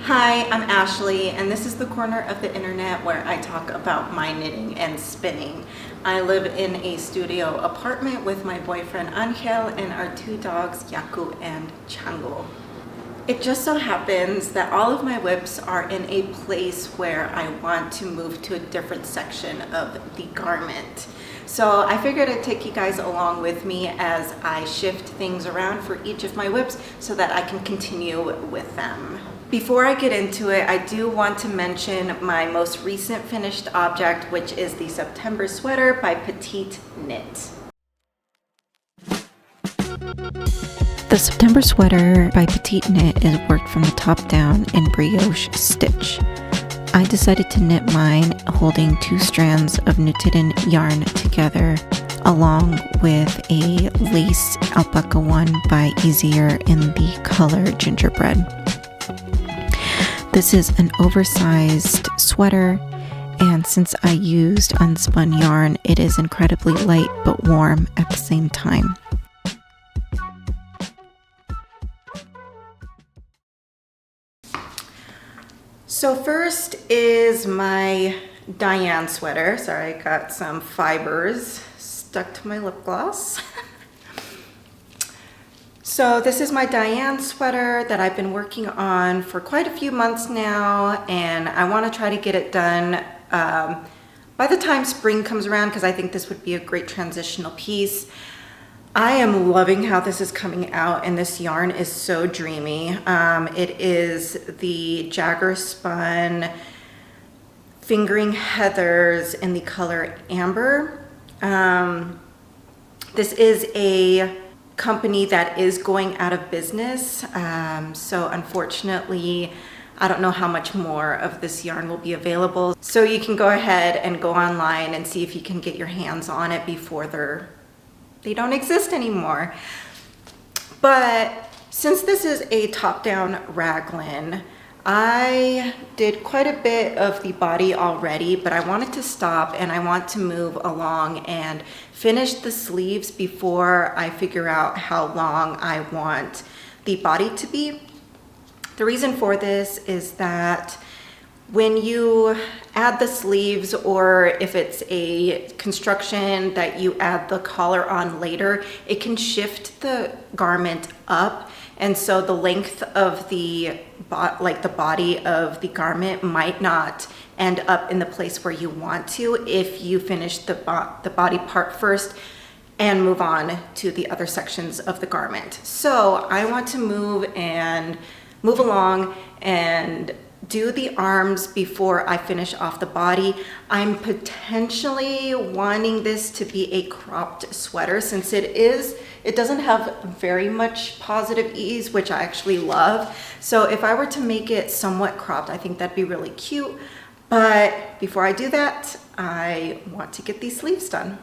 Hi, I'm Ashley, and this is the corner of the internet where I talk about my knitting and spinning. I live in a studio apartment with my boyfriend Angel and our two dogs, Yaku and Chango. It just so happens that all of my WIPs are in a place where I want to move to a different section of the garment. So I figured I'd take you guys along with me as I shift things around for each of my WIPs so that I can continue with them. Before I get into it, I do want to mention my most recent finished object, which is the September sweater by Petite Knit. The September sweater by Petite Knit is worked from the top down in brioche stitch. I decided to knit mine holding 2 strands of knitted in yarn together along with a lace alpaca one by Easier in the color gingerbread. This is an oversized sweater, and since I used unspun yarn, it is incredibly light but warm at the same time. So first is my Diane sweater. Sorry, I got some fibers stuck to my lip gloss. So this is my Diane sweater that I've been working on for quite a few months now, and I want to try to get it done by the time spring comes around because I think this would be a great transitional piece. I am loving how this is coming out, and this yarn is so dreamy. It is the Jagger Spun Fingering Heathers in the color Amber. This is a company that is going out of business, so unfortunately I don't know how much more of this yarn will be available, so you can go ahead and go online and see if you can get your hands on it before they don't exist anymore. But since this is a top-down raglan, I did quite a bit of the body already, but I wanted to stop and I want to move along and finish the sleeves before I figure out how long I want the body to be. The reason for this is that when you add the sleeves, or if it's a construction that you add the collar on later, it can shift the garment up, and so the length of the body of the garment might not end up in the place where you want to if you finish the body part first and move on to the other sections of the garment. So I want to move along and do the arms before I finish off the body. I'm potentially wanting this to be a cropped sweater since it doesn't have very much positive ease, which I actually love. So if I were to make it somewhat cropped, I think that'd be really cute. But before I do that, I want to get these sleeves done.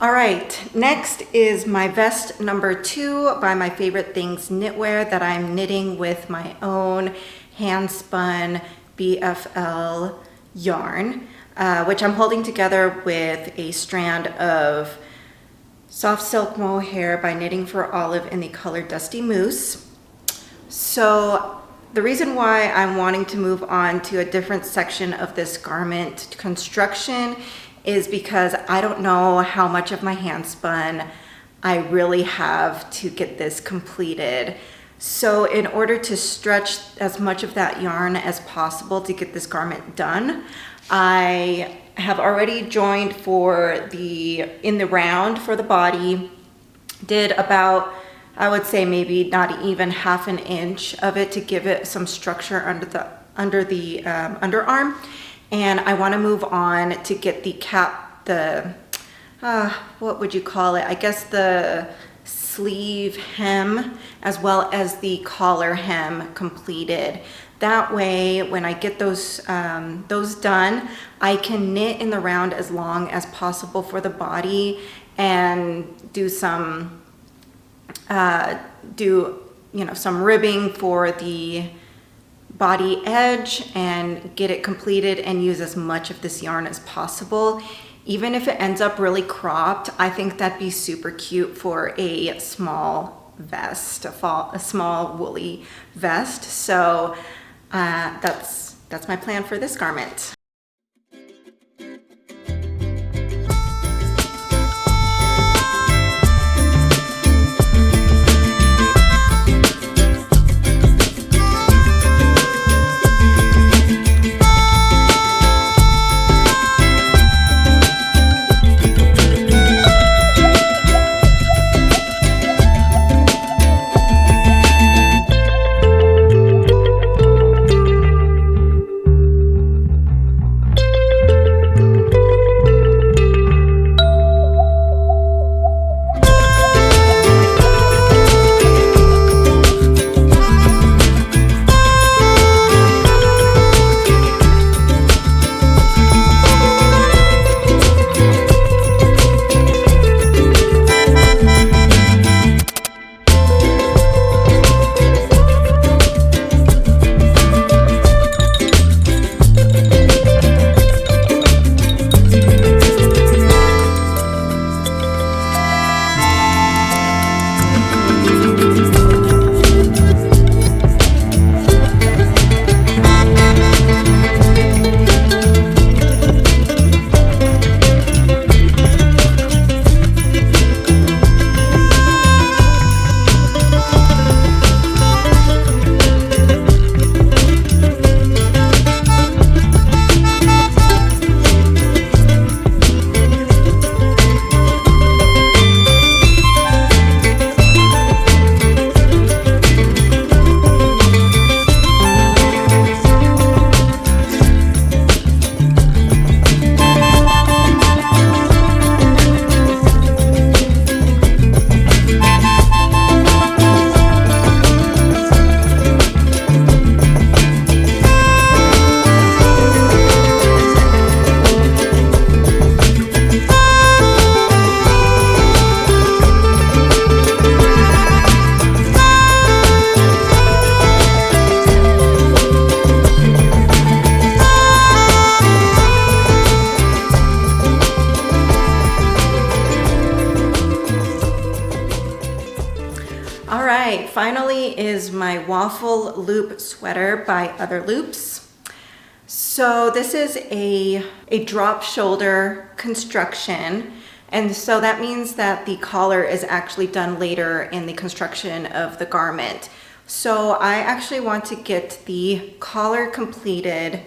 All right, next is my vest number 2 by My Favorite Things Knitwear that I'm knitting with my own hand spun BFL yarn, which I'm holding together with a strand of soft silk mohair by Knitting for Olive in the color Dusty Moose. So the reason why I'm wanting to move on to a different section of this garment construction is because I don't know how much of my hand spun I really have to get this completed. So in order to stretch as much of that yarn as possible to get this garment done, I have already joined in the round for the body, did about, I would say maybe not even half an inch of it to give it some structure under the underarm. And I want to move on to get the what would you call it? I guess the sleeve hem as well as the collar hem completed. That way, when I get those done, I can knit in the round as long as possible for the body and do some some ribbing for the body edge and get it completed and use as much of this yarn as possible. Even if it ends up really cropped, I think that'd be super cute for a small vest, a small woolly vest. So that's my plan for this garment. Finally is my waffle loop sweater by Other Loops. So this is a drop shoulder construction, and so that means that the collar is actually done later in the construction of the garment. So I actually want to get the collar completed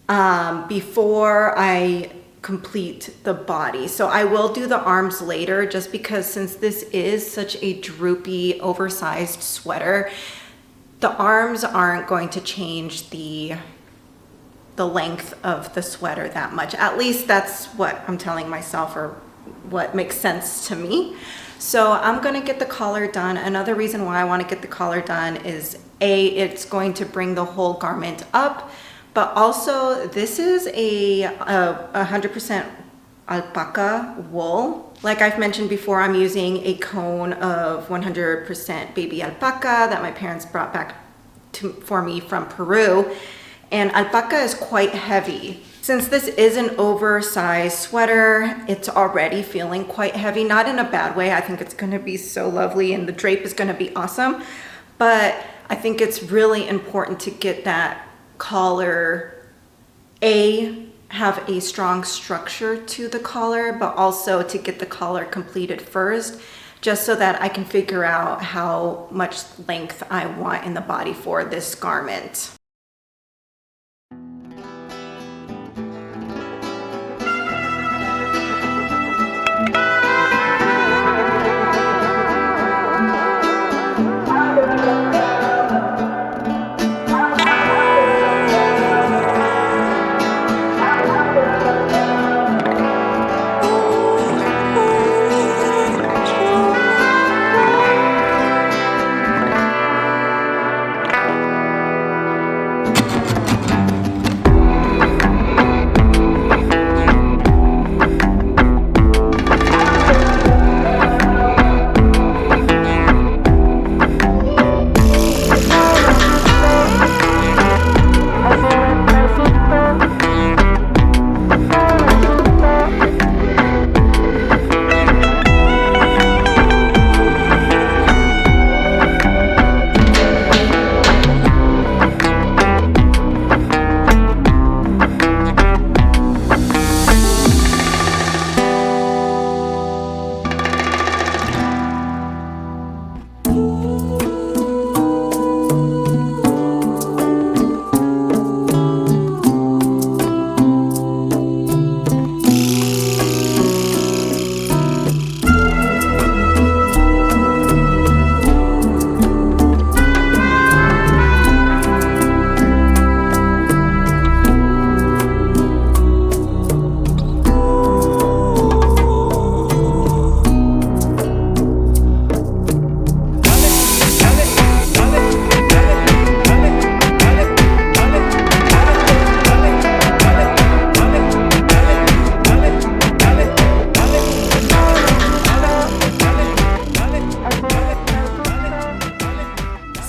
before I complete the body. So I will do the arms later, just because since this is such a droopy, oversized sweater, the arms aren't going to change the length of the sweater that much. At least that's what I'm telling myself, or what makes sense to me. So I'm gonna get the collar done. Another reason why I want to get the collar done is it's going to bring the whole garment up, but also this is a 100% alpaca wool. Like I've mentioned before, I'm using a cone of 100% baby alpaca that my parents brought back for me from Peru. And alpaca is quite heavy. Since this is an oversized sweater, it's already feeling quite heavy, not in a bad way. I think it's gonna be so lovely and the drape is gonna be awesome. But I think it's really important to get that collar, have a strong structure to the collar, but also to get the collar completed first, just so that I can figure out how much length I want in the body for this garment.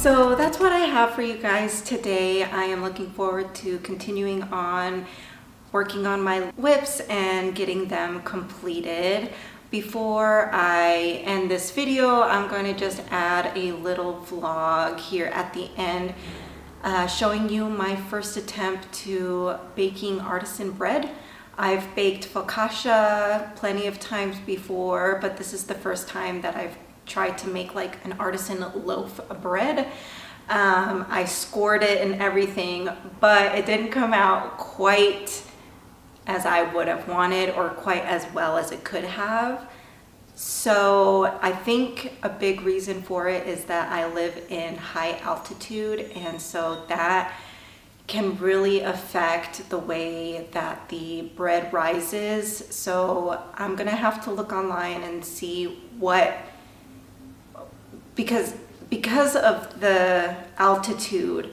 So that's what I have for you guys today. I am looking forward to continuing on working on my WIPS and getting them completed. Before I end this video, I'm going to just add a little vlog here at the end showing you my first attempt to baking artisan bread. I've baked focaccia plenty of times before, but this is the first time that I've tried to make like an artisan loaf of bread. I scored it and everything, but it didn't come out quite as I would have wanted or quite as well as it could have. So I think a big reason for it is that I live in high altitude, and so that can really affect the way that the bread rises. So I'm gonna have to look online and see what, because of the altitude,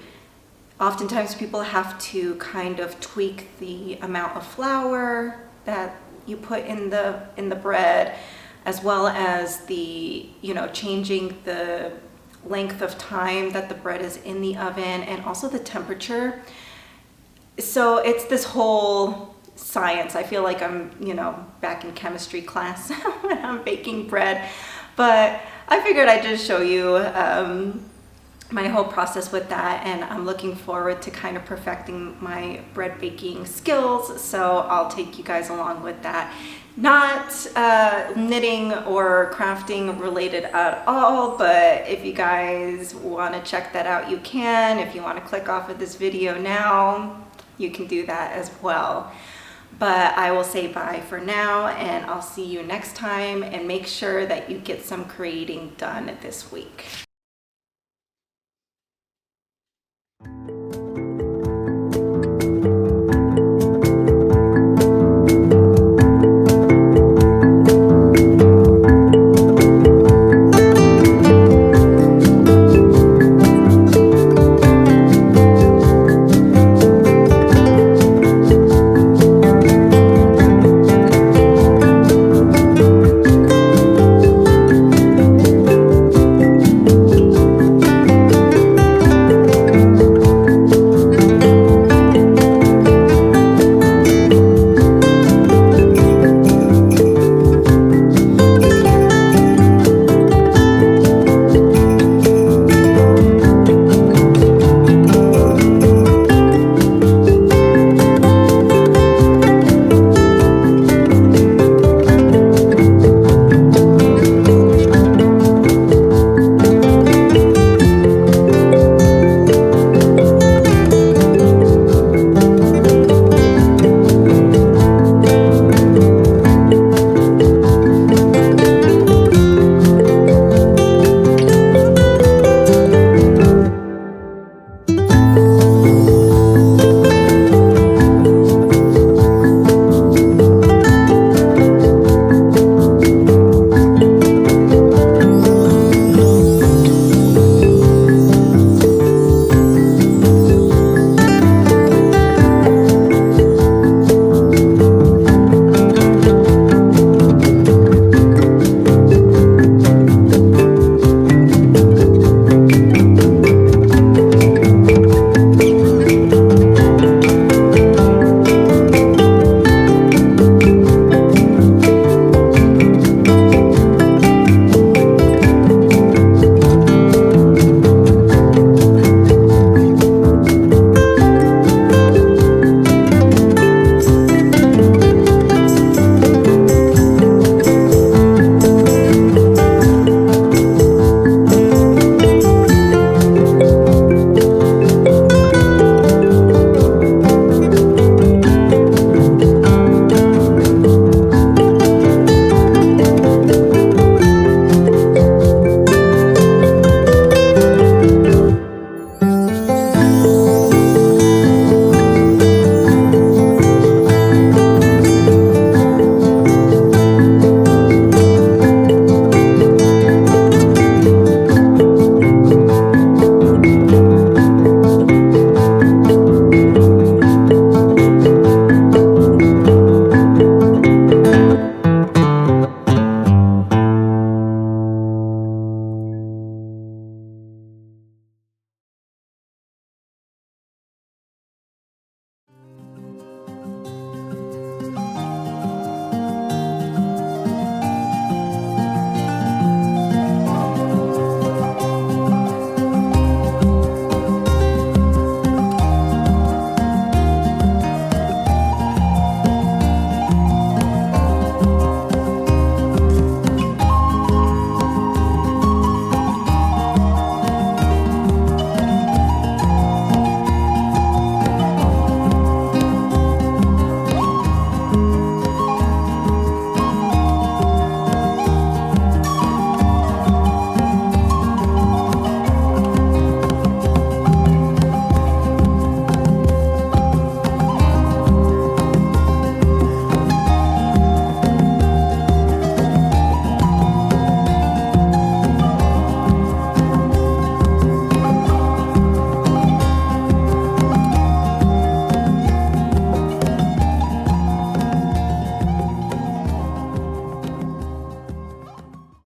oftentimes people have to kind of tweak the amount of flour that you put in the bread, as well as the, changing the length of time that the bread is in the oven, and also the temperature. So it's this whole science. I feel like I'm, back in chemistry class when I'm baking bread. But I figured I'd just show you my whole process with that, and I'm looking forward to kind of perfecting my bread baking skills, so I'll take you guys along with that. Not knitting or crafting related at all, but if you guys want to check that out, you can. If you want to click off of this video now, you can do that as well. But I will say bye for now, and I'll see you next time, and make sure that you get some creating done this week.